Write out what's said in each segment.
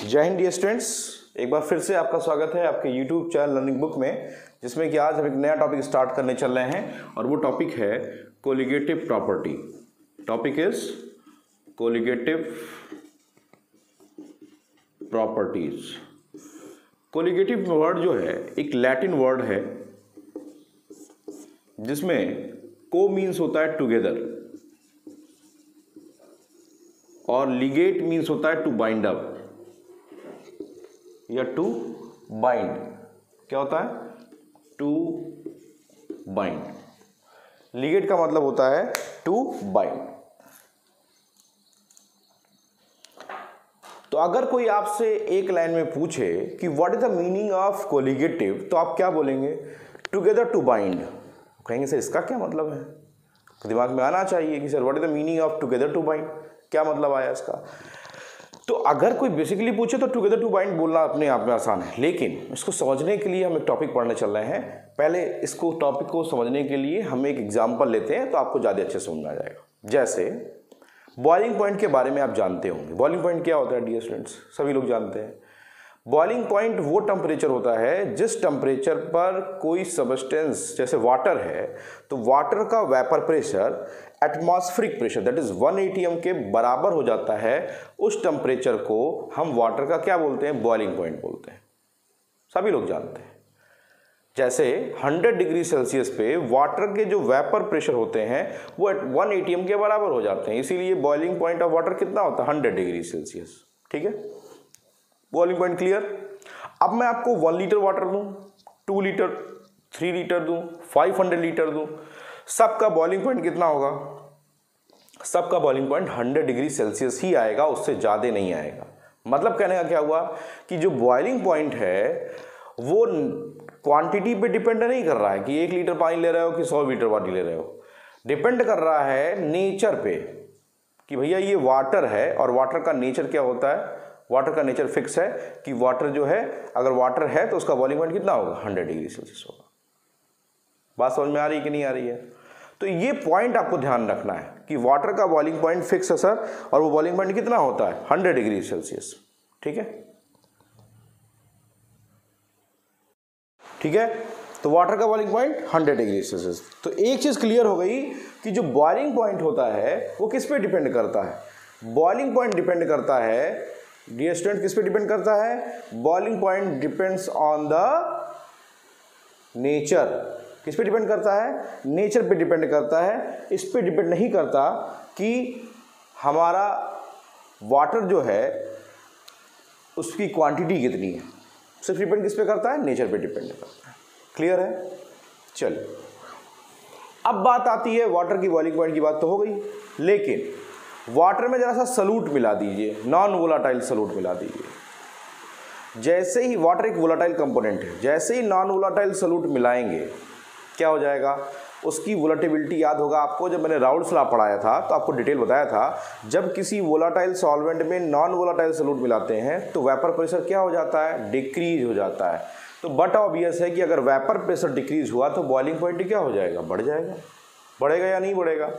जय Hind dear students, एक बार फिर से आपका स्वागत है आपके YouTube चैनल लर्निंग बुक में, जिसमें कि आज हम एक नया टॉपिक स्टार्ट करने चल रहे हैं और वो टॉपिक है colligative property. Topic is colligative properties. Colligative word जो है एक लैटिन वर्ड है जिसमें को मीन्स होता है टुगेदर और लिगेट मीन्स होता है टू बाइंड अप या टू बाइंड। क्या होता है? To bind. लिगेट का मतलब होता है टू बाइंड। तो अगर कोई आपसे एक लाइन में पूछे कि what is the meaning of colligative, तो आप क्या बोलेंगे? Together to bind. कहेंगे सर इसका क्या मतलब है? तो दिमाग में आना चाहिए कि sir what is the meaning of together to bind, क्या मतलब आया इसका। तो अगर कोई बेसिकली पूछे तो टुगेदर टू बाइंड बोलना अपने आप में आसान है, लेकिन इसको समझने के लिए हम एक टॉपिक पढ़ने चल रहे हैं। पहले इसको टॉपिक को समझने के लिए हम एक एग्जांपल लेते हैं तो आपको ज़्यादा अच्छे से समझ में आ जाएगा। जैसे बॉइलिंग पॉइंट के बारे में आप जानते होंगे। बॉइलिंग पॉइंट क्या होता है डियर स्टूडेंट्स? सभी लोग जानते हैं। बॉइलिंग पॉइंट वो टेम्परेचर होता है जिस टेम्परेचर पर कोई सब्सटेंस, जैसे वाटर है तो वाटर का vapour pressure atmospheric pressure that is 1 atm के बराबर हो जाता है। उस टेम्परेचर को हम वाटर का क्या बोलते हैं? बॉइलिंग पॉइंट बोलते हैं। सभी लोग जानते हैं। जैसे 100 डिग्री सेल्सियस पे वाटर के जो वेपर प्रेशर होते हैं वो 1 atm के बराबर हो जाते हैं, इसीलिए बॉइलिंग पॉइंट ऑफ वाटर कितना होता है? 100 डिग्री सेल्सियस। ठीक है, बॉइलिंग पॉइंट क्लियर। अब मैं आपको 1 लीटर वाटर दूं, 2 लीटर, 3 लीटर दूं, 500 लीटर दूं, सबका बॉइलिंग पॉइंट कितना होगा? सबका बॉइलिंग पॉइंट 100 डिग्री सेल्सियस ही आएगा, उससे ज़्यादा नहीं आएगा। मतलब कहने का क्या हुआ कि जो बॉइलिंग पॉइंट है वो क्वांटिटी पे डिपेंड नहीं कर रहा है कि 1 लीटर पानी ले रहे हो कि 100 लीटर पानी ले रहे हो। डिपेंड कर रहा है नेचर पे कि भैया ये वाटर है और वाटर का नेचर क्या होता है। वाटर का नेचर फिक्स है कि वाटर जो है, अगर वाटर है तो उसका बॉइलिंग पॉइंट कितना होगा? 100 डिग्री सेल्सियस होगा। बात समझ में आ रही है कि नहीं आ रही है? तो ये पॉइंट आपको ध्यान रखना है कि वाटर का बॉइलिंग पॉइंट फिक्स है सर, और वो बॉइलिंग पॉइंट कितना होता है? 100 डिग्री सेल्सियस। ठीक है, ठीक है। तो वाटर का बॉइलिंग पॉइंट 100 डिग्री सेल्सियस। तो एक चीज क्लियर हो गई कि जो बॉइलिंग पॉइंट होता है वो किस पे डिपेंड करता है? बॉइलिंग पॉइंट डिपेंड करता है डियर स्टूडेंट, किस पे डिपेंड करता है? Boiling point depends on the nature. किस पे डिपेंड करता है? नेचर पे डिपेंड करता है। इस पे डिपेंड नहीं करता कि हमारा वाटर जो है उसकी क्वांटिटी कितनी है। सिर्फ डिपेंड किस पे करता है? नेचर पे डिपेंड करता है। क्लियर है? चलिए, अब बात आती है वाटर की बॉइलिंग पॉइंट की। बात तो हो गई, लेकिन वाटर में जरा सा सलूट मिला दीजिए, नॉन वोलाटाइल सलूट मिला दीजिए। जैसे ही वाटर एक वोलाटाइल कंपोनेंट है, जैसे ही नॉन वोलाटाइल सलूट मिलाएंगे क्या हो जाएगा? उसकी वोलेटिलिटी याद होगा आपको, जब मैंने राउल्ट्स लॉ पढ़ाया था तो आपको डिटेल बताया था, जब किसी वोलाटाइल सॉल्वेंट में नॉन वोलाटाइल सलूट मिलाते हैं तो वेपर प्रेशर क्या हो जाता है? डिक्रीज हो जाता है। तो बट ऑब्वियस है कि अगर वेपर प्रेशर डिक्रीज हुआ तो बॉइलिंग पॉइंट क्या हो जाएगा? बढ़ जाएगा। बढ़ेगा या नहीं बढ़ेगा?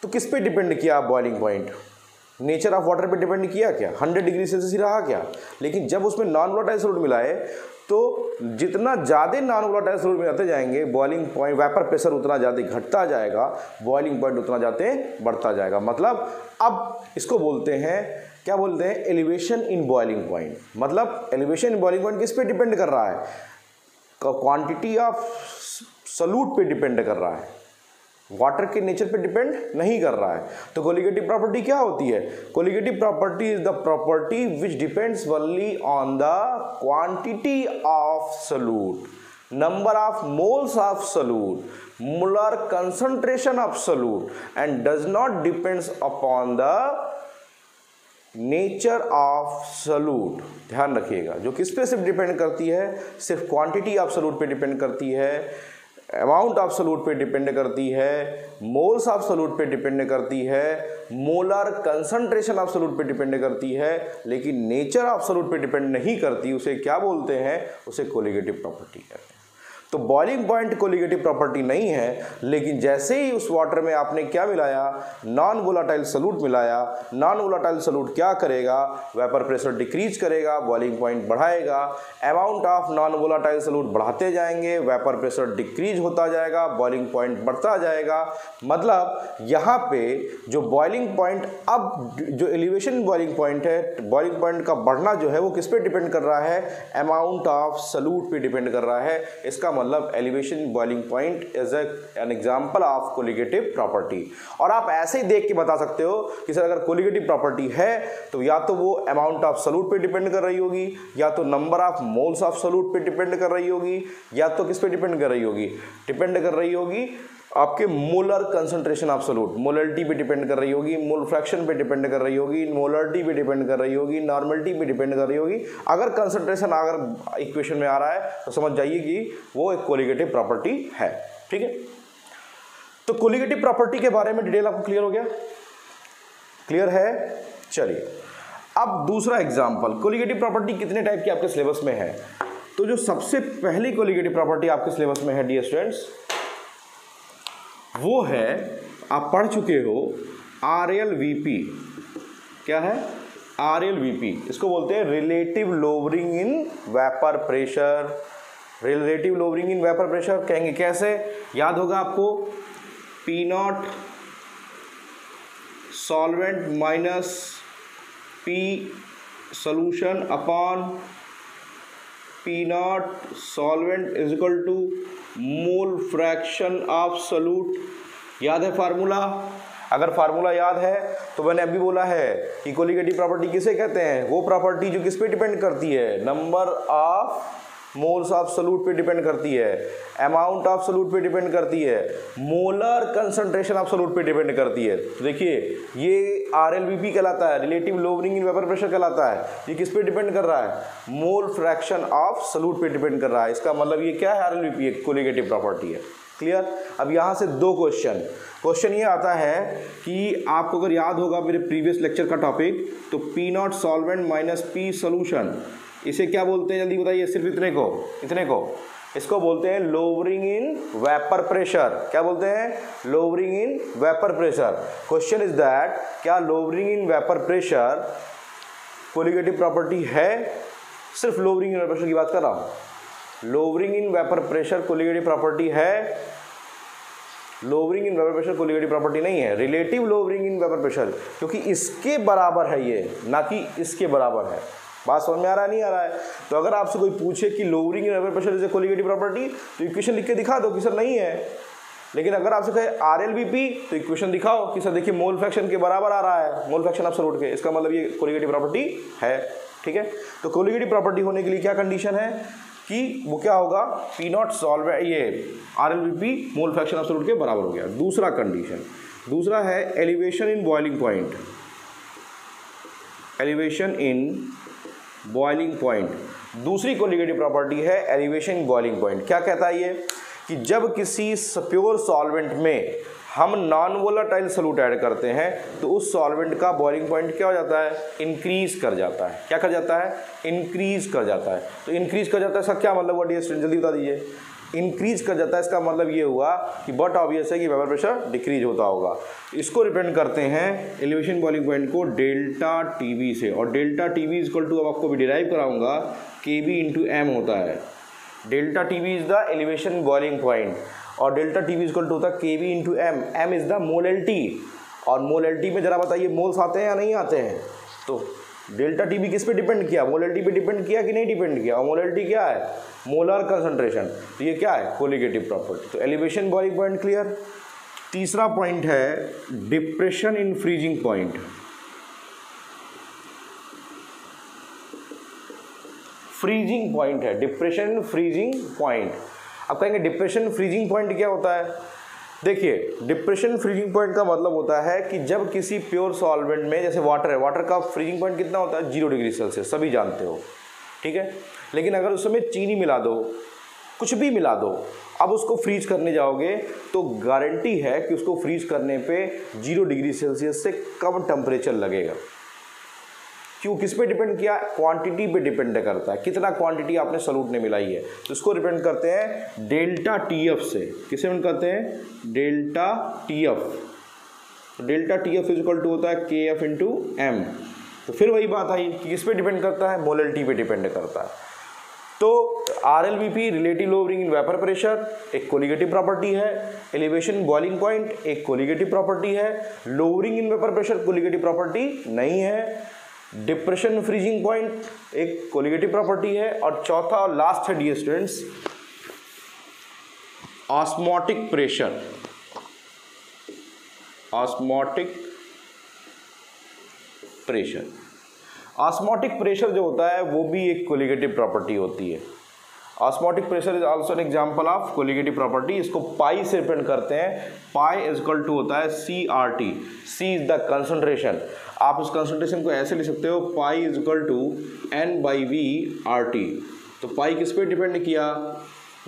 तो किस पे डिपेंड किया boiling point? Nature of water पे डिपेंड किया क्या? 100 डिग्री सेल्सियस ही रहा क्या? लेकिन जब उसमें नॉन वोलाटाइल सॉल्यूट मिलाए तो जितना ज़्यादा नॉन वोलाटाइल सॉल्यूट मिलाते जाएंगे बॉइलिंग पॉइंट, वेपर प्रेशर उतना ज़्यादा घटता जाएगा, बॉइलिंग पॉइंट उतना ज़्यादा बढ़ता जाएगा। मतलब अब इसको बोलते हैं, क्या बोलते हैं? Elevation in boiling point. मतलब एलिवेशन इन बॉइलिंग पॉइंट किस पे डिपेंड कर रहा है? क्वांटिटी ऑफ सॉल्यूट पे डिपेंड कर रहा है, वाटर के नेचर पे डिपेंड नहीं कर रहा है। तो कोलिगेटिव प्रॉपर्टी क्या होती है? Colligative property is the property which depends only on the quantity of solute, number of moles of solute, molar concentration of solute and does not depends upon the nature of solute. ध्यान रखिएगा, जो किस पे सिर्फ depend करती है? सिर्फ quantity of solute पे डिपेंड करती है, अमाउंट ऑफ सॉल्यूट पे डिपेंड करती है, मोल्स ऑफ सॉल्यूट पे डिपेंड करती है, मोलर कंसंट्रेशन ऑफ सॉल्यूट पे डिपेंड करती है, लेकिन नेचर ऑफ सॉल्यूट पे डिपेंड नहीं करती। उसे क्या बोलते हैं? उसे कोलिगेटिव प्रॉपर्टी कहते हैं। तो बॉइलिंग पॉइंट कोलिगेटिव प्रॉपर्टी नहीं है, लेकिन जैसे ही उस वाटर में आपने क्या मिलाया, नॉन वोलाटाइल सॉल्यूट मिलाया, नॉन वोलाटाइल सॉल्यूट क्या करेगा, वेपर प्रेशर डिक्रीज करेगा, बॉइलिंग पॉइंट बढ़ाएगा, amount of non volatile solute बढ़ाते जाएंगे, वेपर प्रेशर डिक्रीज होता जाएगा, बॉइलिंग पॉइंट बढ़ता जाएगा। मतलब यहाँ पे जो बॉइलिंग पॉइंट, अब जो एलिवेशन बॉइलिंग पॉइंट है, बॉइलिंग पॉइंट का बढ़ना जो है वो किस पे डिपेंड कर रहा है, अमाउंट ऑफ सॉल्यूट पे डिपेंड कर रहा है। इसका मतलब elevation boiling point is an example of colligative property. और आप ऐसे ही देख के बता सकते हो कि सर अगर कोलिगेटिव प्रॉपर्टी है तो या तो वो अमाउंट ऑफ सॉल्यूट पे डिपेंड कर रही होगी, या तो number of moles of solute पे डिपेंड कर रही होगी, या तो किस पे डिपेंड कर रही होगी, डिपेंड कर रही होगी आपके molar concentration of solute, molarity पे डिपेंड कर रही होगी, मोल फ्रैक्शन पे डिपेंड कर रही होगी, मोलरिटी पे डिपेंड कर रही होगी, नॉर्मलिटी पे डिपेंड कर रही होगी। अगर कंसंट्रेशन अगर इक्वेशन में आ रहा है तो समझ जाइए कि वो एक कोलिगेटिव प्रॉपर्टी है। ठीक है, तो कोलिगेटिव प्रॉपर्टी के बारे में डिटेल आपको क्लियर हो गया? क्लियर है? चलिए अब दूसरा एग्जाम्पल। कोलिगेटिव प्रॉपर्टी कितने टाइप की आपके सिलेबस में है? तो जो सबसे पहली कोलिगेटिव प्रॉपर्टी आपके सिलेबस में है डियर स्टूडेंट्स, वो है, आप पढ़ चुके हो, RLVP। क्या है? RLVP। इसको बोलते हैं relative lowering in vapour pressure. Relative lowering in vapour pressure कहेंगे कैसे? याद होगा आपको, P0 solvent minus P solution upon P0 solvent is equal to mole fraction of solute. याद है फार्मूला? अगर फार्मूला याद है तो मैंने अभी बोला है कि कोलिगेटिव प्रॉपर्टी किसे कहते हैं? वो प्रॉपर्टी जो किस पे डिपेंड करती है, number of moles of solute पे डिपेंड करती है, अमाउंट ऑफ सॉल्यूट पे डिपेंड करती है, मोलर कंसंट्रेशन ऑफ सॉल्यूट पे डिपेंड करती है। तो देखिए ये RLVP कहलाता है, relative lowering in vapour pressure कहलाता है। ये किस पे डिपेंड कर रहा है? मोल फ्रैक्शन ऑफ सॉल्यूट पे डिपेंड कर रहा है। इसका मतलब ये क्या है? RLVP एक कोलिगेटिव प्रॉपर्टी है। क्लियर? अब यहाँ से दो क्वेश्चन ये आता है कि आपको अगर याद होगा मेरे प्रीवियस लेक्चर का टॉपिक, तो P0 solvent minus P solution, इसे क्या बोलते हैं जल्दी बताइए? सिर्फ इतने को इसको बोलते हैं लोवरिंग इन वेपर प्रेशर। क्या बोलते हैं? Lowering in vapour pressure. Question is that, क्या lowering in vapour pressure colligative property है? सिर्फ लोवरिंग इन वेपर प्रेशर की बात कर रहा हूं। Lowering in vapour pressure colligative property है? Lowering in vapour pressure colligative property नहीं है, relative lowering in vapour pressure, क्योंकि इसके बराबर है ये, ना कि इसके बराबर है। बात समझ में आ रहा है? नहीं आ रहा है? तो अगर आपसे कोई पूछे कि lowering in vapour pressure is a colligative property, तो इक्वेशन लिख के दिखा दो कि सर नहीं है। लेकिन अगर आपसे कहे RLVP, तो इक्वेशन दिखाओ कि सर देखिए मोल फ्रैक्शन के बराबर आ रहा है, मोल फ्रैक्शन ऑफ सॉल्यूट के, इसका मतलब ये कोलिगेटिव प्रॉपर्टी है। ठीक है, तो कोलिगेटिव प्रॉपर्टी होने के लिए क्या कंडीशन है कि वो क्या होगा? P0 सॉल्वेंट, ये RLVP mole fraction of solute के बराबर हो गया। दूसरा कंडीशन, दूसरा है elevation in boiling point. Elevation in boiling point दूसरी कोलिगेटिव प्रॉपर्टी है, एलिवेशन इन बॉइलिंग पॉइंट। क्या कहता है ये? कि जब किसी प्योर सॉल्वेंट में हम नॉन वोलाटाइल सॉल्यूट ऐड करते हैं तो उस सॉल्वेंट का बॉइलिंग पॉइंट क्या हो जाता है? इंक्रीज कर जाता है। क्या कर जाता है? इंक्रीज कर जाता है। तो इंक्रीज कर जाता है, इसका क्या मतलब हुआ डियर स्टूडेंट? जल्दी बता दीजिए। इंक्रीज कर जाता है, इसका मतलब ये हुआ कि बट ऑब्वियस है कि वेपर प्रेशर डिक्रीज होता होगा। इसको रिप्रेजेंट करते हैं एलिवेशन बॉइलिंग पॉइंट को डेल्टा TB से, और डेल्टा TB इक्वल टू, अब आपको भी डिराइव कराऊंगा, KB इंटू M होता है। Delta TB is the elevation boiling point, और डेल्टा TB इक्वल टू होता है KB into M। M is the molarity, और मोलरिटी में जरा बताइए मोल्स आते हैं या नहीं आते हैं? तो डेल्टा TB किस पे डिपेंड किया? मोलरिटी पे डिपेंड किया कि नहीं डिपेंड किया? और मोलरिटी क्या है? Molar concentration. तो ये क्या है? Colligative property. तो एलिवेशन बॉइलिंग पॉइंट क्लियर। तीसरा पॉइंट है depression in freezing point. Freezing point है, डिप्रेशन इन फ्रीजिंग पॉइंट। अब कहेंगे डिप्रेशन फ्रीजिंग पॉइंट क्या होता है? देखिए, डिप्रेशन फ्रीजिंग पॉइंट का मतलब होता है कि जब किसी प्योर सॉल्वेंट में, जैसे वाटर है, वाटर का फ्रीजिंग पॉइंट कितना होता है? 0 डिग्री सेल्सियस, सभी जानते हो। ठीक है, लेकिन अगर उसमें चीनी मिला दो, कुछ भी मिला दो, अब उसको फ्रीज करने जाओगे तो गारंटी है कि उसको फ्रीज करने पे 0 डिग्री सेल्सियस से कम टेम्परेचर लगेगा। क्यों, किस पे डिपेंड किया, क्वांटिटी पे डिपेंड करता है, कितना क्वांटिटी आपने सॉल्यूट ने मिलाई है, तो इसको डिपेंड करते हैं डेल्टा टीएफ से। किसे डिपेंड करते हैं, delta TF. Delta TF is equal to होता है के एफ इंटू एम। तो फिर वही बात आई कि किस पे डिपेंड करता है, मोलरिटी पे डिपेंड करता है। तो RLBP relative lowering in vapour pressure एक कोलिगेटिव प्रॉपर्टी है, एलिवेशन बॉइलिंग पॉइंट एक कोलिगेटिव प्रॉपर्टी है, lowering in vapour pressure colligative property नहीं है, डिप्रेशन फ्रीजिंग पॉइंट एक कोलिगेटिव प्रॉपर्टी है, और चौथा और लास्ट है dear students osmotic pressure. Osmotic pressure, osmotic pressure जो होता है वो भी एक कोलिगेटिव प्रॉपर्टी होती है। Osmotic pressure is also an example of colligative property. इसको पाई से रिप्रेजेंट करते हैं, पाई इज इक्वल टू होता है CRT। C is the concentration, आप उस कंसंट्रेशन को ऐसे लिख सकते हो, पाई इज इक्वल टू N/V/RT। तो पाई किस पे डिपेंड किया,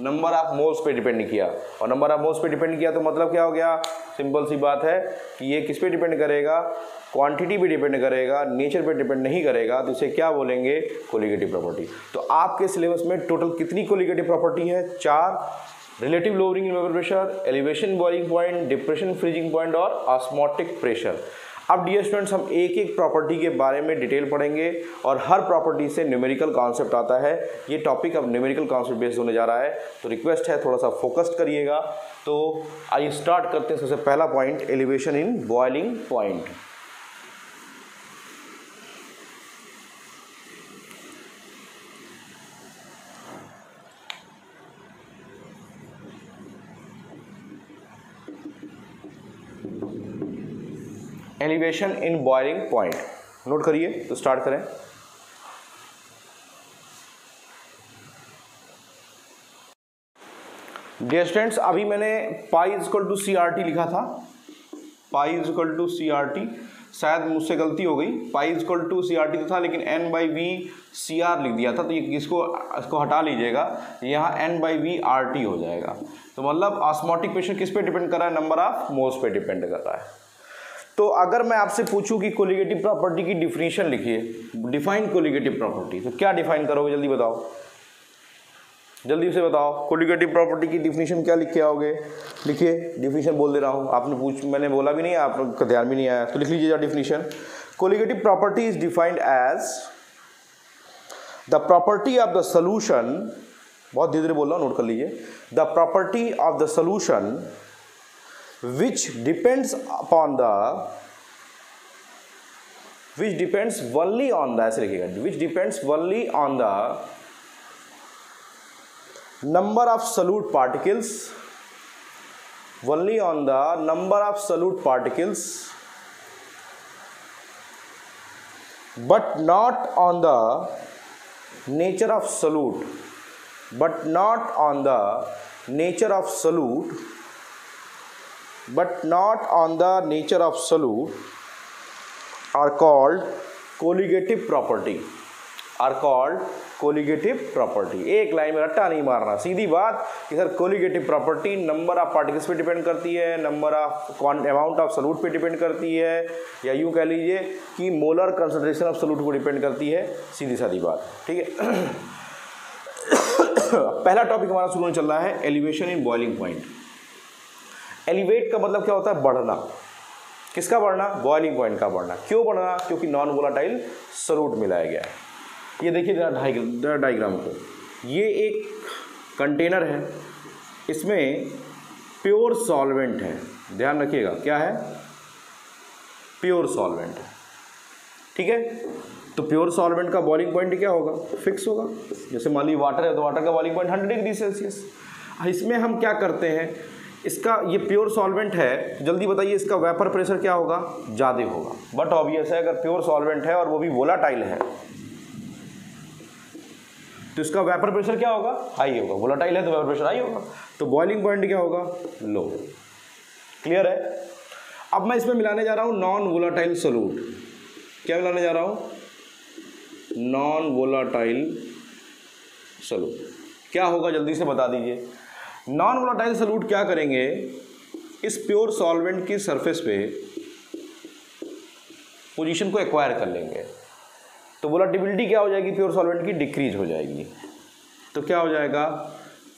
नंबर ऑफ मोल्स पे डिपेंड किया, और नंबर ऑफ मोल्स पे डिपेंड किया तो मतलब क्या हो गया, सिंपल सी बात है कि ये किस पे डिपेंड करेगा, क्वांटिटी पे डिपेंड करेगा, नेचर पे डिपेंड नहीं करेगा, तो इसे क्या बोलेंगे, कोलिगेटिव प्रॉपर्टी। तो आपके सिलेबस में टोटल कितनी कोलिगेटिव प्रॉपर्टी है, 4, relative lowering in vapour pressure, elevation boiling point, depression freezing point और ऑस्मोटिक प्रेशर। अब डियर स्टूडेंट्स हम एक एक प्रॉपर्टी के बारे में डिटेल पढ़ेंगे और हर प्रॉपर्टी से न्यूमेरिकल कॉन्सेप्ट आता है। ये टॉपिक अब न्यूमेरिकल कॉन्सेप्ट बेस्ड होने जा रहा है, तो रिक्वेस्ट है थोड़ा सा फोकस्ड करिएगा। तो आइए स्टार्ट करते हैं। सबसे पहला point, elevation in boiling point. Elevation in boiling point note करिए, तो स्टार्ट करें। डियर स्टूडेंट्स, अभी मैंने pi is equal to CRT लिखा था, pi is equal to CRT, शायद मुझसे गलती हो गई, pi is equal to CRT तो था लेकिन N/V/CR लिख दिया था, तो ये इसको हटा लीजिएगा, यहाँ N/V/RT हो जाएगा। तो मतलब ऑस्मोटिक प्रेशर किस पे डिपेंड कर रहा है, नंबर ऑफ मोल्स पे डिपेंड कर रहा है। तो अगर मैं आपसे पूछूं कि कोलिगेटिव प्रॉपर्टी की डिफिनीशन लिखिए, डिफाइन कोलिगेटिव प्रॉपर्टी, तो क्या डिफाइन करोगे, जल्दी बताओ, जल्दी से बताओ। कोलिगेटिव प्रॉपर्टी की डिफिनीशन क्या लिख के आओगे, लिखिए, डिफिनीशन बोल दे रहा हूं, आपने मैंने बोला भी नहीं, आपका ध्यान भी नहीं आया, तो लिख लीजिए definition. Colligative property is defined as the property of the solution, बहुत धीरे धीरे बोल रहा हूं, नोट कर लीजिए, the property of the solution which depends only on the, ऐसे लिखिएगा, which depends only on the number of solute particles, only on the number of solute particles, but not on the nature of solute, but not on the nature of solute, but not on the nature of solute, are called colligative property, are called colligative property। एक line में रट्टा नहीं मारना, सीधी बात कि sir colligative property number of particles पे depend करती है, number of amount of solute पे डिपेंड करती है, या यूँ कह लीजिए कि मोलर कंसंट्रेशन ऑफ सोल्यूट को डिपेंड करती है, सीधी सादी बात, ठीक है। पहला टॉपिक हमारा शुरू में चल रहा है elevation in boiling point. Elevate का मतलब क्या होता है, बढ़ना। किसका बढ़ना, बॉइलिंग पॉइंट का बढ़ना। क्यों बढ़ना, क्योंकि नॉन वोलाटाइल सोल्यूट मिलाया गया है। ये देखिए डायग्राम को, ये एक कंटेनर है, इसमें प्योर सॉल्वेंट है, ध्यान रखिएगा, क्या है, प्योर सॉल्वेंट है, ठीक है। तो प्योर सॉल्वेंट का बॉइलिंग पॉइंट क्या होगा, फिक्स होगा। जैसे मान लीजिए वाटर है, तो वाटर का बॉइलिंग पॉइंट 100 डिग्री सेल्सियस। इसमें हम क्या करते हैं, इसका ये प्योर सॉल्वेंट है, जल्दी बताइए इसका वेपर प्रेशर क्या होगा, ज़्यादा होगा। बट ऑब्वियस है, अगर प्योर सॉल्वेंट है और वो भी वोलाटाइल है तो इसका वेपर प्रेशर क्या होगा, हाई होगा। वोलाटाइल है तो वेपर प्रेशर हाई होगा, तो बॉइलिंग पॉइंट क्या होगा, लो। क्लियर है। अब मैं इसमें मिलाने जा रहा हूँ नॉन वोलाटाइल सोल्यूट। क्या मिलाने जा रहा हूँ, नॉन वोलाटाइल सोल्यूट। क्या होगा जल्दी से बता दीजिए। नॉन वोलाटाइल सोल्यूट क्या करेंगे, इस प्योर सॉल्वेंट की सरफेस पे पोजीशन को एक्वायर कर लेंगे। तो वोलेटिलिटी क्या हो जाएगी प्योर सॉल्वेंट की, डिक्रीज हो जाएगी। तो क्या हो जाएगा,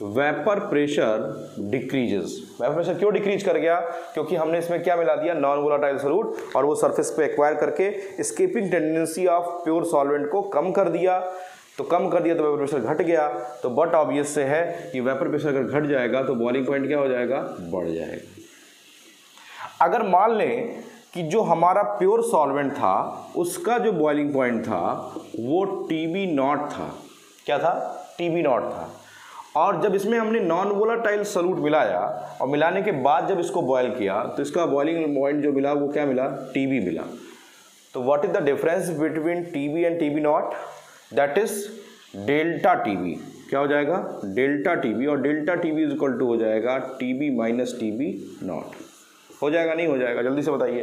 vapour pressure decreases. Vapour pressure क्यों डिक्रीज कर गया, क्योंकि हमने इसमें क्या मिला दिया, नॉन वोलेटाइल सॉल्यूट, और वो सरफेस पे एक्वायर करके escaping tendency of pure solvent को कम कर दिया। तो कम कर दिया तो वेपर प्रेशर घट गया। तो बट ऑब्वियस से है कि वेपर प्रेशर अगर घट जाएगा तो बॉइलिंग पॉइंट क्या हो जाएगा, बढ़ जाएगा। अगर मान लें कि जो हमारा प्योर सॉल्वेंट था उसका जो बॉइलिंग पॉइंट था वो TB नॉट था, क्या था, TB नॉट था, और जब इसमें हमने नॉन वोलेटाइल सॉल्यूट मिलाया और मिलाने के बाद जब इसको बॉयल किया तो इसका बॉइलिंग पॉइंट जो मिला वो क्या मिला, TB मिला। तो what is the difference between TB and TB not, that is delta TB। क्या हो जाएगा, डेल्टा TB, और delta TB is equal to हो जाएगा TB माइनस TB नॉट। हो जाएगा नहीं हो जाएगा, जल्दी से बताइए।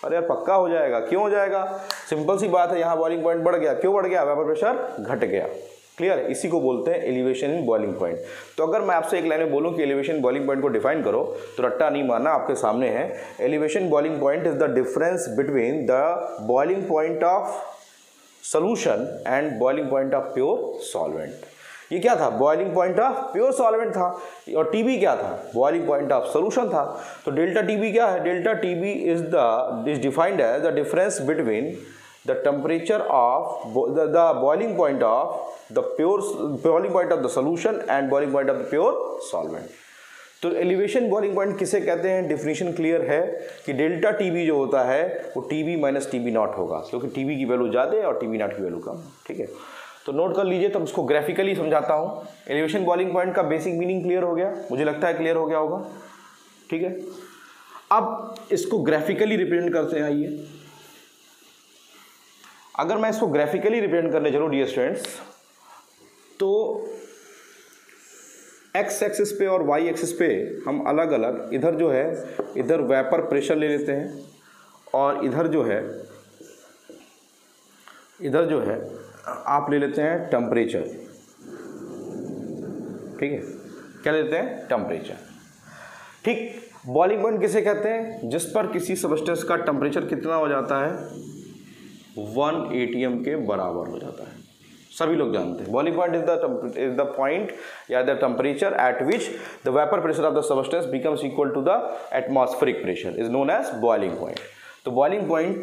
अरे यार पक्का हो जाएगा, क्यों हो जाएगा, सिंपल सी बात है, यहाँ बॉइलिंग पॉइंट बढ़ गया, क्यों बढ़ गया, वेपर प्रेशर घट गया। क्लियर है, इसी को बोलते हैं एलिवेशन इन बॉइलिंग पॉइंट। तो अगर मैं आपसे एक लाइन में बोलूं कि एलिवेशन बॉइलिंग पॉइंट को डिफाइन करो तो रट्टा नहीं मारना, आपके सामने है। Elevation boiling point is the difference between the boiling point of solution and boiling point of pure solvent. ये क्या था, boiling point of pure solvent था, और TB क्या था, बॉइलिंग पॉइंट ऑफ सॉल्यूशन था। तो डेल्टा TB क्या है, delta TB is defined as the difference between the temperature of the boiling point of the boiling point of the solution and boiling point of the pure solvent। तो elevation boiling point किसे कहते हैं, definition clear है कि delta TB जो होता है वो TB माइनस TB नॉट होगा, क्योंकि TB की वैल्यू ज़्यादा है और TB नॉट की वैल्यू कम। ठीक है, तो नोट कर लीजिए। तो इसको ग्राफिकली समझाता हूँ। एलिवेशन बॉइलिंग पॉइंट का बेसिक मीनिंग क्लियर हो गया, मुझे लगता है क्लियर हो गया होगा। ठीक है, अब इसको ग्राफिकली रिप्रेजेंट करते हैं। आइए, अगर मैं इसको ग्राफिकली रिप्रेजेंट करने चलूँ डियर स्टूडेंट्स, तो एक्स एक्सिस पे और वाई एक्सिस पे हम अलग अलग, इधर जो है इधर वेपर प्रेशर ले लेते हैं, और इधर जो है आप ले लेते हैं टेम्परेचर। ठीक है, क्या लेते हैं, टेम्परेचर। ठीक, बॉइलिंग पॉइंट किसे कहते हैं, जिस पर किसी सब्सटेंस का टेम्परेचर कितना हो जाता है, 1 atm के बराबर हो जाता है। सभी लोग जानते हैं boiling point is the point या the temperature at which the vapour pressure of the substance becomes equal to the atmospheric pressure is known as boiling point. तो बॉइलिंग पॉइंट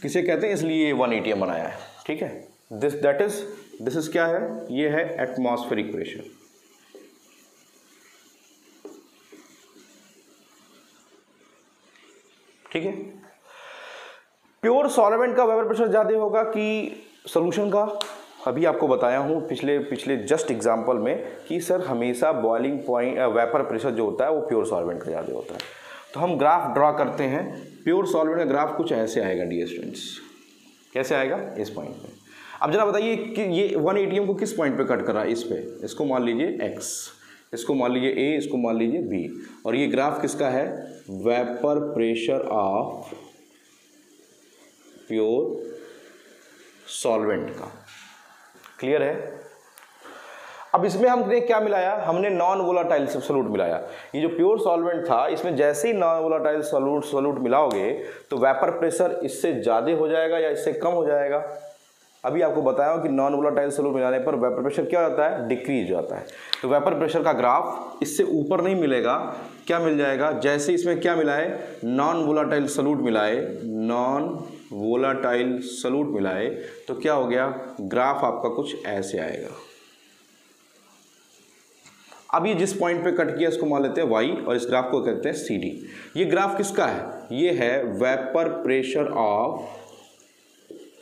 किसे कहते हैं, इसलिए 1 atm बनाया है। ठीक है, दिस इज क्या है, ये है एटमॉस्फेरिक प्रेशर। ठीक है, प्योर सॉल्वेंट का वेपर प्रेशर ज़्यादा होगा कि सॉल्यूशन का, अभी आपको बताया हूँ पिछले जस्ट एग्जांपल में कि सर हमेशा बॉइलिंग पॉइंट वेपर प्रेशर जो होता है वो प्योर सॉल्वेंट का ज़्यादा होता है। तो हम ग्राफ ड्रा करते हैं। प्योर सॉल्वेंट का ग्राफ कुछ ऐसे आएगा डियर स्टूडेंट्स, कैसे आएगा, इस पॉइंट पे। अब जरा बताइए कि ये 1 atm को किस पॉइंट पे कट कर रहा है, इस पे, इसको मान लीजिए x, इसको मान लीजिए A, इसको मान लीजिए B, और ये ग्राफ किसका है, vapour pressure of pure solvent का। क्लियर है। अब इसमें हमने क्या मिलाया, हमने नॉन वोलाटाइल सॉल्यूट मिलाया। ये जो प्योर सॉल्वेंट था इसमें जैसे ही नॉन वोलाटाइल सॉल्यूट मिलाओगे तो वेपर प्रेशर इससे ज़्यादा हो जाएगा या इससे कम हो जाएगा। अभी आपको बताया कि नॉन वोलाटाइल सॉल्यूट मिलाने पर वेपर प्रेशर क्या होता है, डिक्रीज हो जाता है। तो वेपर प्रेशर का ग्राफ इससे ऊपर नहीं मिलेगा, क्या मिल जाएगा, जैसे इसमें क्या मिलाए, नॉन वोलाटाइल सॉल्यूट मिलाए, नॉन वोलाटाइल सॉल्यूट मिलाए, तो क्या हो गया, ग्राफ आपका कुछ ऐसे आएगा। अब ये जिस पॉइंट पे कट किया इसको मान लेते हैं y और इस ग्राफ को कहते हैं CD। ये ग्राफ किसका है, ये है वेपर प्रेशर ऑफ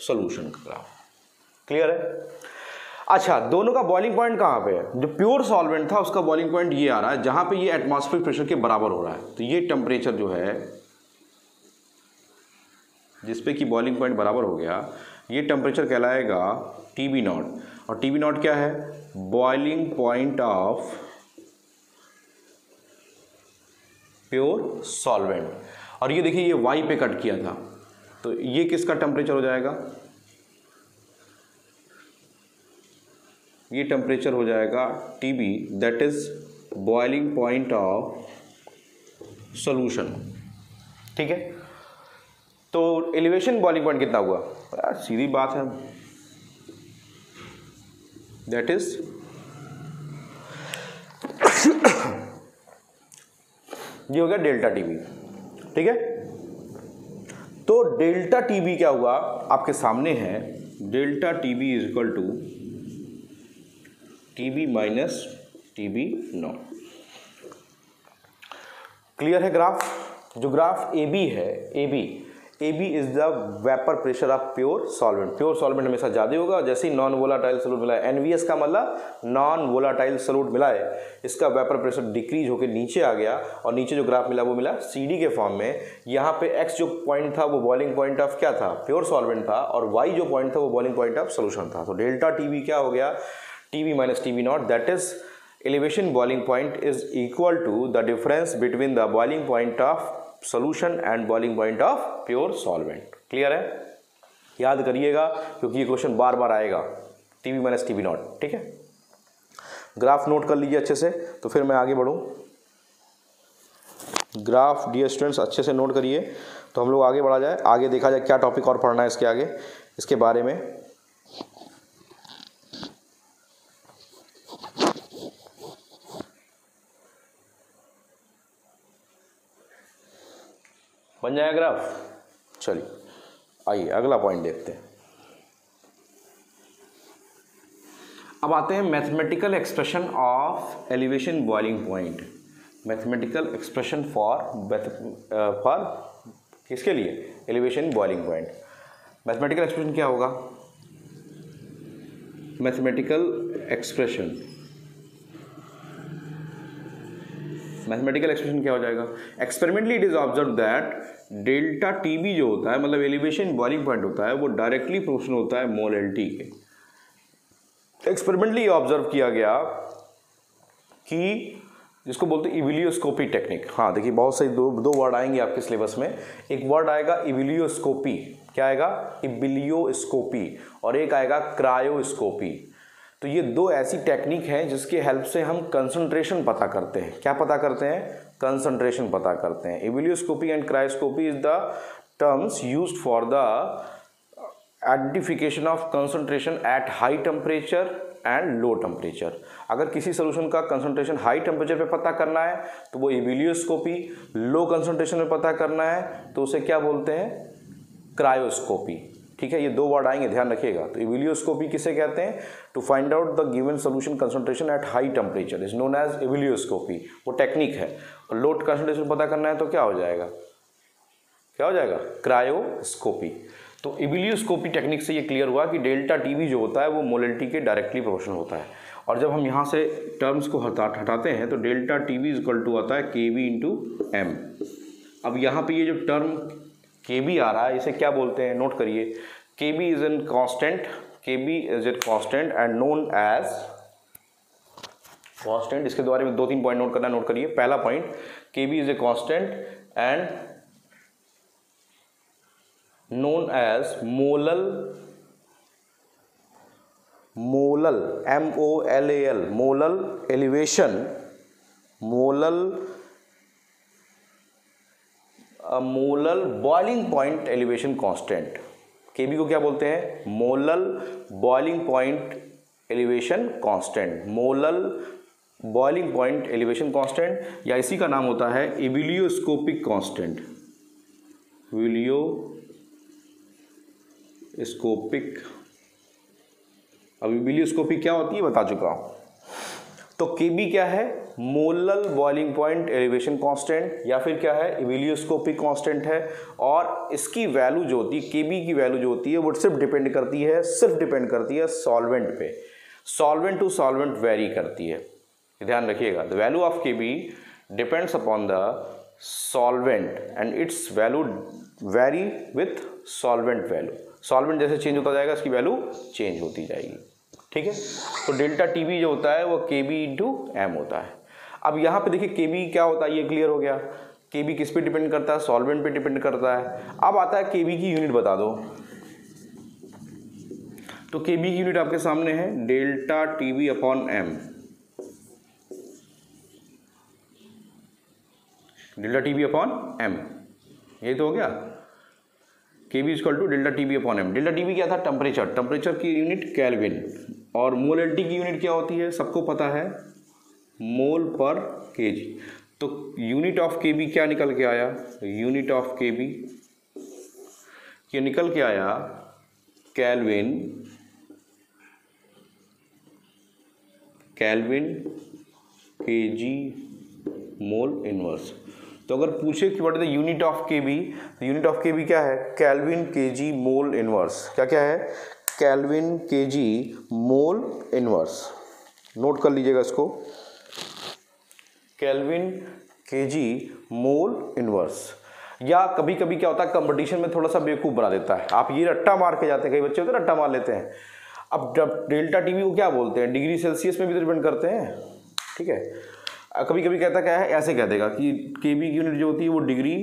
सॉल्यूशन का ग्राफ। क्लियर है। अच्छा, दोनों का बॉइलिंग पॉइंट कहाँ पे है, जो प्योर सॉल्वेंट था उसका बॉइलिंग पॉइंट ये आ रहा है जहां पे ये एटमॉस्फेरिक प्रेशर के बराबर हो रहा है। तो ये टेम्परेचर जो है जिसपे कि बॉइलिंग पॉइंट बराबर हो गया, ये टेम्परेचर कहलाएगा TB नॉट। और TB नॉट क्या है, boiling point of pure solvent. और ये देखिए ये y पे कट किया था, तो ये किसका टेम्परेचर हो जाएगा, ये टेम्परेचर हो जाएगा TB, that is boiling point of solution. ठीक है, तो एलिवेशन बॉइलिंग पॉइंट कितना हुआ, यार सीधी बात है, दैट इज ये हो गया डेल्टा टीबी। ठीक है, तो डेल्टा टीबी क्या हुआ आपके सामने है, delta TB is equal to TB minus TB not. Clear है ग्राफ? जो ग्राफ ए बी है, A B is the vapour pressure of pure solvent. Pure solvent हमेशा ज़्यादा होगा, जैसे ही नॉन वोलाटाइल सॉल्यूट मिला है, एनवीएस का मतलब नॉन वोलाटाइल सॉल्यूट मिला है, इसका वेपर प्रेशर डिक्रीज होकर नीचे आ गया, और नीचे जो ग्राफ मिला वो मिला सीडी के फॉर्म में। यहाँ पे एक्स जो पॉइंट था वो बॉइलिंग पॉइंट ऑफ क्या था, प्योर सॉल्वेंट था, और वाई जो पॉइंट था वो बॉइलिंग पॉइंट ऑफ सोल्यूशन था। तो डेल्टा टीबी क्या हो गया, TB minus TB not, that is elevation boiling point is equal to the difference between the boiling point of solution and boiling point of pure solvent। Clear है? याद करिएगा क्योंकि ये क्वेश्चन बार बार आएगा, टीबी माइनस टीबी नॉट। ठीक है, graph note कर लीजिए अच्छे से, तो फिर मैं आगे बढ़ूँ। ग्राफ डियर स्टूडेंट्स अच्छे से नोट करिए, तो हम लोग आगे बढ़ा जाए, आगे देखा जाए क्या टॉपिक और पढ़ना है इसके आगे, इसके बारे में। बन जाएगा ग्राफ? चलिए आइए अगला पॉइंट देखते हैं। अब आते हैं mathematical expression of elevation boiling point. Mathematical expression for किसके लिए, elevation boiling point. Mathematical expression क्या होगा, मैथमेटिकल एक्सप्रेशन क्या हो जाएगा, experimentally it is observe that delta TB जो होता है, मतलब एलिवेशन बॉइलिंग पॉइंट होता है, वो डायरेक्टली प्रोपोर्शनल होता है मोलैलिटी के। एक्सपेरिमेंटली ऑब्जर्व किया गया कि जिसको बोलते हैं इविलियोस्कोपी टेक्निक। हाँ देखिए, बहुत से दो वर्ड आएंगे आपके सिलेबस में, एक वर्ड आएगा इविलियोस्कोपी, क्या आएगा, इविलियोस्कोपी, और एक आएगा क्रायोस्कोपी। तो ये दो ऐसी टेक्निक हैं जिसके हेल्प से हम कंसंट्रेशन पता करते हैं। क्या पता करते हैं, कंसंट्रेशन पता करते हैं। Ebullioscopy and cryoscopy is the terms used for the identification of concentration at high temperature and low temperature. अगर किसी सोल्यूशन का कंसंट्रेशन हाई टेम्परेचर पे पता करना है तो वो इविलियोस्कोपी, लो कंसंट्रेशन में पता करना है तो उसे क्या बोलते हैं, क्रायोस्कोपी। ठीक है, ये दो वर्ड आएंगे, ध्यान रखिएगा। तो इविलियोस्कोपी किसे कहते हैं, to find out the given solution concentration at high temperature is known as ebullioscopy, वो टेक्निक है। और लो कंसंट्रेशन पता करना है तो क्या हो जाएगा, क्या हो जाएगा, क्रायोस्कोपी। तो इविलियोस्कोपी टेक्निक से ये क्लियर हुआ कि डेल्टा टीबी जो होता है वो मोलैलिटी के डायरेक्टली प्रोपोर्शनल होता है। और जब हम यहाँ से टर्म्स को हटाते हैं तो delta TB is equal to आता है के बी इंटू एम। अब यहाँ पे ये जो टर्म के बी आ रहा है इसे क्या बोलते हैं, नोट करिए, K B is an constant, K B is a constant and known as constant. इसके द्वारा में 2-3 पॉइंट नोट करना, नोट करिए। पहला point, K B is a constant and known as molal MOLAL molal elevation, molal boiling point elevation constant। केबी को क्या बोलते हैं, molal boiling point elevation constant, molal boiling point elevation constant, या इसी का नाम होता है इविलियोस्कोपिक कांस्टेंट, स्कोपिक। अब इविलियोस्कोपी क्या होती है बता चुका हूं। तो केबी क्या है, molal boiling point elevation constant, या फिर क्या है, इविलियोस्कोपिक कांस्टेंट है। और इसकी वैल्यू जो होती है, केबी की वैल्यू जो होती है वो सिर्फ डिपेंड करती है सॉल्वेंट पे, सॉल्वेंट टू सॉल्वेंट वेरी करती है, ध्यान रखिएगा। The value of KB depends upon the solvent and it's value very with solvent value. Solvent जैसे चेंज होता जाएगा इसकी वैल्यू चेंज होती जाएगी। ठीक है, तो डेल्टा टीबी जो होता है वो केबी इंटू एम होता है। अब यहाँ पे देखिए केबी क्या होता है, ये क्लियर हो गया। केबी किस पे डिपेंड करता है, सॉल्वेंट पे डिपेंड करता है। अब आता है केबी की यूनिट बता दो। तो केबी की यूनिट आपके सामने है, delta TB upon M. Delta TB upon M, यही तो हो गया। Kb equal to delta TB upon M. Delta TB क्या था? टेम्परेचर। टेम्परेचर की यूनिट केल्विन और मोलैलिटी की यूनिट क्या होती है? सबको पता है, मोल पर केजी। तो यूनिट ऑफ केबी क्या निकल के आया? यूनिट ऑफ केबी ये निकल के आया केल्विन केजी मोल इनवर्स। तो अगर पूछे कि what is the unit of KB, तो यूनिट ऑफ केबी क्या है? Kelvin kg mole inverse. क्या क्या है? Kelvin kg mole inverse. Note कर लीजिएगा इसको, केल्विन केजी मोल इनवर्स। या कभी कभी क्या होता है, कंपटीशन में थोड़ा सा बेवकूफ़ बना देता है, आप ये रट्टा मार के जाते हैं, कई बच्चे होते हैं रट्टा मार लेते हैं। अब डेल्टा टीबी को क्या बोलते हैं? डिग्री सेल्सियस में भी तो डिपेंड करते हैं, ठीक है। कभी कभी कहता क्या है, ऐसे कह देगा कि केबी की यूनिट जो होती है वो डिग्री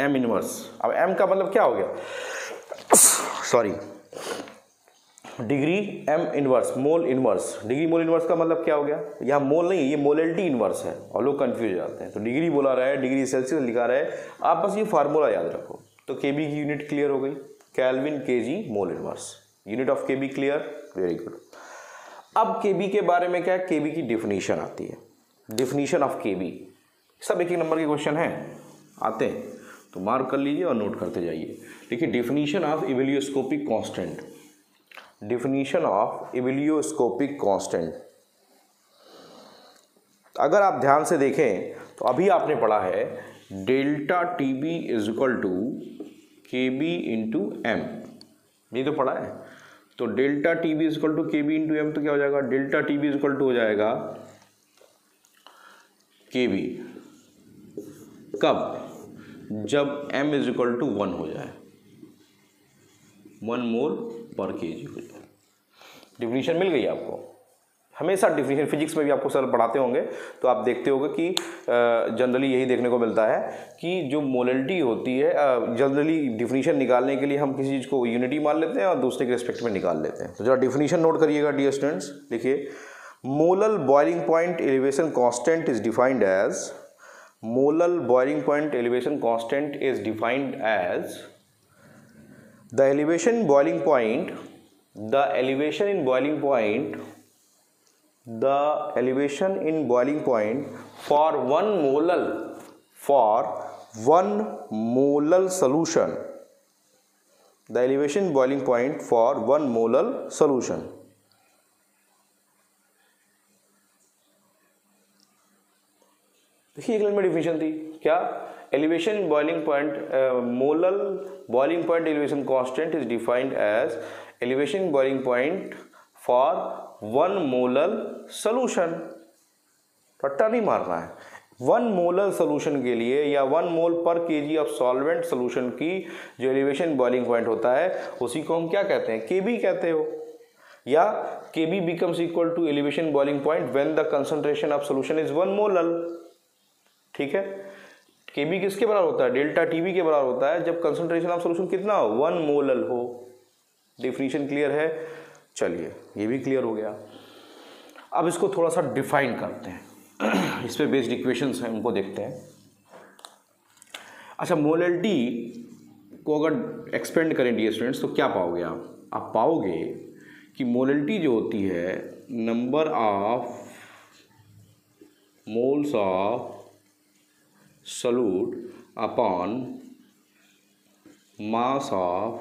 एम इनवर्स। अब एम का मतलब क्या हो गया? Sorry, degree M inverse mole inverse. Degree mole inverse का मतलब क्या हो गया? यहाँ मोल नहीं, ये मोलैलिटी इनवर्स है और लोग कंफ्यूज हो जाते हैं। तो डिग्री बोला रहा है, डिग्री सेल्सियस लिखा रहा है, आप बस ये फार्मूला याद रखो। तो केबी की यूनिट क्लियर हो गई, kelvin kg mole inverse. Unit of KB clear, very good. अब केबी के बारे में क्या है? केबी की डिफिनीशन आती है, डिफिनीशन ऑफ केबी। सब एक एक नंबर के क्वेश्चन हैं, आते हैं तो मार्क कर लीजिए और नोट करते जाइए। देखिए, definition of ebullioscopic constant. Definition of ebullioscopic constant, अगर आप ध्यान से देखें तो अभी आपने पढ़ा है delta TB is equal to KB into M, नहीं तो पढ़ा है। तो delta TB is equal to KB into M, तो क्या हो जाएगा? Delta TB is equal to हो जाएगा केबी, कब? जब m इज इक्वल टू 1 हो जाए, 1 मोल पर केजी हो जाए। डिफिनीशन मिल गई आपको। हमेशा डिफिनीशन फिजिक्स में भी आपको सर पढ़ाते होंगे तो आप देखते होंगे कि जनरली यही देखने को मिलता है कि जो मोलैलिटी होती है, जनरली डिफिनीशन निकालने के लिए हम किसी चीज़ को यूनिटी मान लेते हैं और दूसरे के रिस्पेक्ट में निकाल लेते हैं। तो जरा डिफिनीशन नोट करिएगा डियर स्टूडेंट्स। देखिए, molal boiling point elevation constant is defined as, molal boiling point elevation constant is defined as the elevation boiling point, the elevation in boiling point, the elevation in boiling point for 1 molal solution, the elevation boiling point for 1 molal solution। देखिए, एक line में definition थी क्या? Elevation boiling point, molal boiling point elevation constant is defined as elevation boiling point for 1 molal solution. रट्टा नहीं मारना है। 1 molal solution के लिए या 1 मोल पर केजी ऑफ सॉल्वेंट सोल्यूशन की जो एलिवेशन बॉइलिंग पॉइंट होता है उसी को हम क्या कहते हैं? केबी कहते हो। या KB becomes equal to elevation boiling point when the concentration of solution is 1 molal. ठीक है, केबी किसके बराबर होता है? डेल्टा टीबी के बराबर होता है जब कंसंट्रेशन ऑफ सॉल्यूशन कितना हो? 1 मोलल हो। डिफिनीशन क्लियर है? चलिए, ये भी क्लियर हो गया। अब इसको थोड़ा सा डिफाइन करते हैं, इस पे बेस्ड इक्वेशंस हैं उनको देखते हैं। अच्छा, मोलैलिटी को अगर एक्सपेंड करें डियर स्टूडेंट्स तो क्या पाओगे आप पाओगे कि मोलैलिटी जो होती है number of moles of solute upon mass of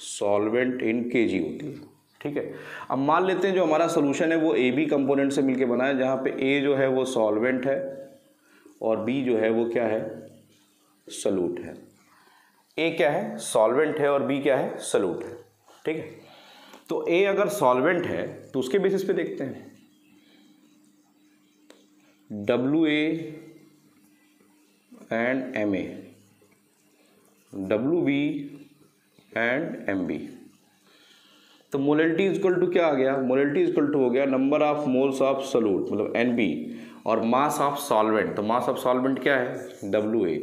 solvent in kg होती है। ठीक है, अब मान लेते हैं जो हमारा सोल्यूशन है वो ए बी कंपोनेंट से मिलके बना है, जहाँ पे ए जो है वो सॉल्वेंट है और बी जो है वो क्या है? सोल्यूट है। ए क्या है? सॉल्वेंट है और बी क्या है? सोल्यूट है। ठीक है, तो ए अगर सॉल्वेंट है तो उसके बेसिस पे देखते हैं WA and MA, WB and MB। तो मोलैलिटी इक्वल टू क्या आ गया? मोलैलिटी इक्वल टू हो गया number of moles of solute मतलब NB और मास ऑफ सॉल्वेंट, तो मास ऑफ सॉल्वेंट क्या है? WA।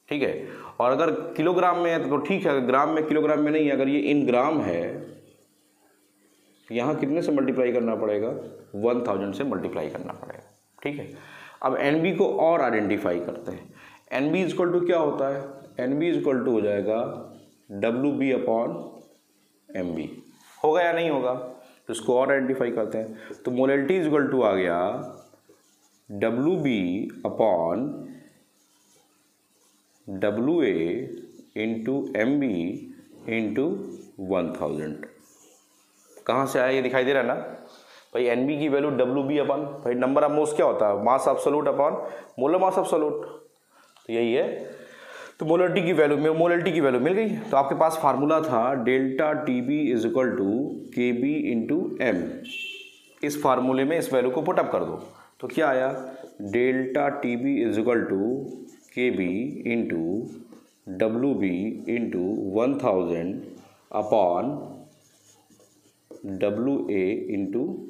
ठीक है, और अगर किलोग्राम में है तो ठीक है, ग्राम में किलोग्राम में नहीं है। अगर ये इन ग्राम है यहाँ कितने से मल्टीप्लाई करना पड़ेगा? 1000 से मल्टीप्लाई करना पड़ेगा। ठीक है, अब NB को और आइडेंटिफाई करते हैं। NB इक्वल टू क्या होता है, NB इक्वल टू हो जाएगा WB अपॉन MB, होगा या नहीं होगा, तो इसको और आइडेंटिफाई करते हैं। तो मोलैलिटी इक्वल टू आ गया WB upon WA into MB into 1000। कहाँ से आया ये दिखाई दे रहा है ना भाई, NB की वैल्यू WB अपन, भाई नंबर ऑफ मोल्स क्या होता है, mass absolute upon molar mass absolute, तो यही है। तो मोलरिटी की वैल्यू मिल गई। तो आपके पास फार्मूला था delta TB is equal to KB into M। इस फार्मूले में इस वैल्यू को पुटअप कर दो, तो क्या आया, delta TB is equal to KB into WB into 1000 upon WA into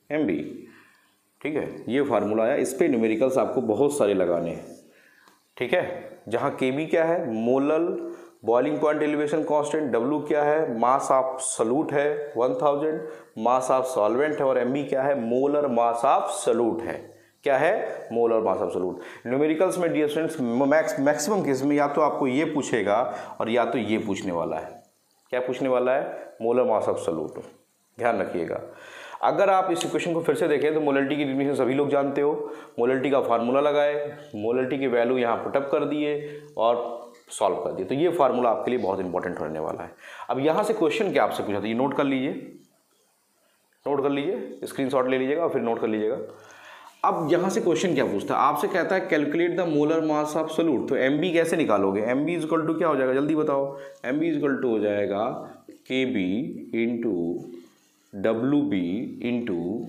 MB। ठीक है, ये फार्मूला आया। इस पे न्यूमेरिकल्स आपको बहुत सारे लगाने हैं। ठीक है, जहाँ KB क्या है, molar boiling point elevation constant, W क्या है, मास ऑफ सॉल्यूट है 1000, मास ऑफ सॉल्वेंट है, और MB क्या है, मोलर मास ऑफ सॉल्यूट है। क्या है, molar mass of solute. Numericals में डियर स्टूडेंट्स मैक्सिमम केस में या तो आपको ये पूछेगा और या तो ये पूछने वाला है। क्या पूछने वाला है, मोलर मास ऑफ सॉल्यूट, ध्यान रखिएगा। अगर आप इस इक्वेशन को फिर से देखें तो मोलरिटी की डेफिनेशन सभी लोग जानते हो, मोलरिटी का फार्मूला लगाए, मोलरिटी की वैल्यू यहाँ पुटअप कर दिए और सॉल्व कर दिए, तो ये फार्मूला आपके लिए बहुत इंपॉर्टेंट होने वाला है। अब यहाँ से क्वेश्चन क्या आपसे पूछा था, ये नोट कर लीजिए, स्क्रीनशॉट ले लीजिएगा और फिर नोट कर लीजिएगा। अब यहाँ से क्वेश्चन क्या पूछता है, आपसे कहता है calculate the molar mass of solute. तो MB कैसे निकालोगे, MB इक्वल टू क्या हो जाएगा, जल्दी बताओ। MB इक्वल टू हो जाएगा KB into WB into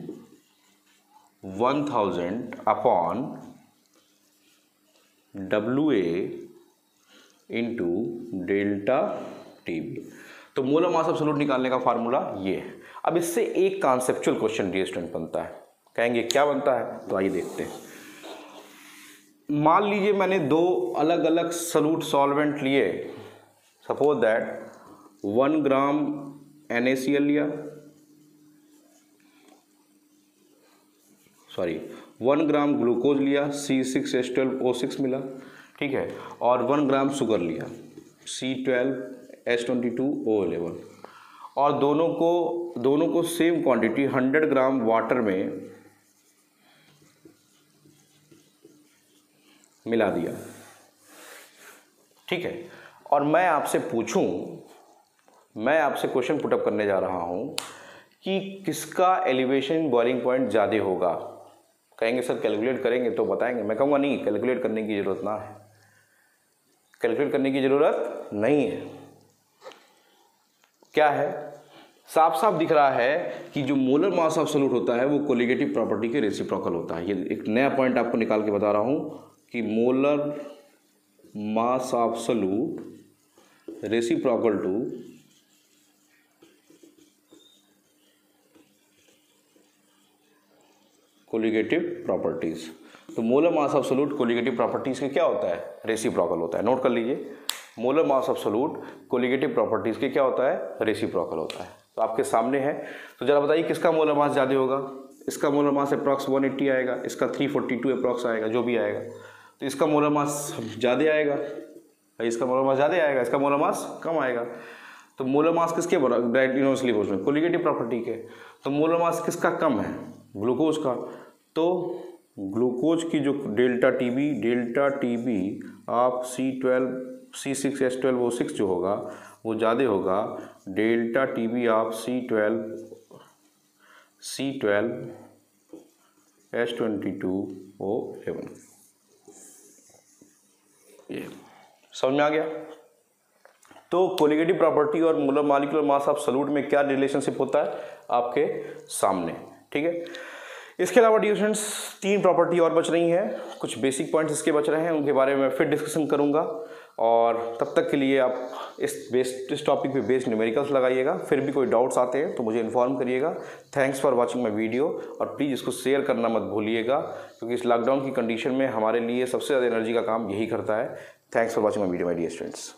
1000 upon WA into delta TB। तो मोलर मास ऑफ सॉल्यूट निकालने का फार्मूला ये है। अब इससे एक कॉन्सेप्चुअल क्वेश्चन डियर स्टूडेंट बनता है, कहेंगे क्या बनता है, तो आइए देखते हैं। मान लीजिए मैंने दो अलग अलग सॉल्यूट सॉल्वेंट लिए, सपोज दैट 1 ग्राम NaCl लिया, 1 ग्राम ग्लूकोज लिया, C6H12O6 मिला, ठीक है, और 1 ग्राम शुगर लिया, C12H22O11, और दोनों को सेम क्वांटिटी 100 ग्राम वाटर में मिला दिया। ठीक है, और मैं आपसे क्वेश्चन पुटअप करने जा रहा हूं कि किसका एलिवेशन बॉइलिंग पॉइंट ज़्यादा होगा। कहेंगे सर कैलकुलेट करेंगे तो बताएंगे, मैं कहूँगा नहीं, कैलकुलेट करने की ज़रूरत ना है, कैलकुलेट करने की ज़रूरत नहीं है। क्या है, साफ साफ दिख रहा है कि जो मोलर मास ऑफ सॉल्यूट होता है वो कोलिगेटिव प्रॉपर्टी के रेसिप्रोकल होता है। ये एक नया पॉइंट आपको निकाल के बता रहा हूँ कि molar mass of solute reciprocal to colligative properties. तो molar mass of solute colligative properties के क्या होता है, रेसिप्रोकल होता है। नोट कर लीजिए, molar mass of solute colligative properties के क्या होता है, रेसिप्रोकल होता है। तो आपके सामने है, तो जरा बताइए किसका मोलर मास ज़्यादा होगा। इसका मोलर मास अप्रॉक्स 180 आएगा, इसका 342 अप्रॉक्स आएगा, जो भी आएगा। तो इसका मोलर मास ज़्यादा आएगा, इसका मोलर मास ज़्यादा आएगा, इसका मोलर मास कम आएगा। तो मोलर मास किसके direct inversely proportional, colligative property के। तो मोलर मास किसका कम है, ग्लूकोज का। तो ग्लूकोज की जो डेल्टा TB ऑफ C6H12O6 जो होगा वो ज़्यादा होगा डेल्टा TB ऑफ C12H22O11। ये समझ में आ गया। तो कोलिगेटिव प्रॉपर्टी और molar molecular mass of solute में क्या रिलेशनशिप होता है आपके सामने, ठीक है। इसके अलावा डियर स्टूडेंट्स 3 प्रॉपर्टी और बच रही हैं, कुछ बेसिक पॉइंट्स इसके बच रहे हैं, उनके बारे में फिर डिस्कशन करूंगा। और तब तक के लिए आप इस टॉपिक पे बेस्ड न्यूमेरिकल्स लगाइएगा। फिर भी कोई डाउट्स आते हैं तो मुझे इन्फॉर्म करिएगा। Thanks for watching my video, और प्लीज़ इसको शेयर करना मत भूलिएगा, क्योंकि इस लॉकडाउन की कंडीशन में हमारे लिए सबसे ज़्यादा एनर्जी का काम यही करता है। Thanks for watching my video my dear students.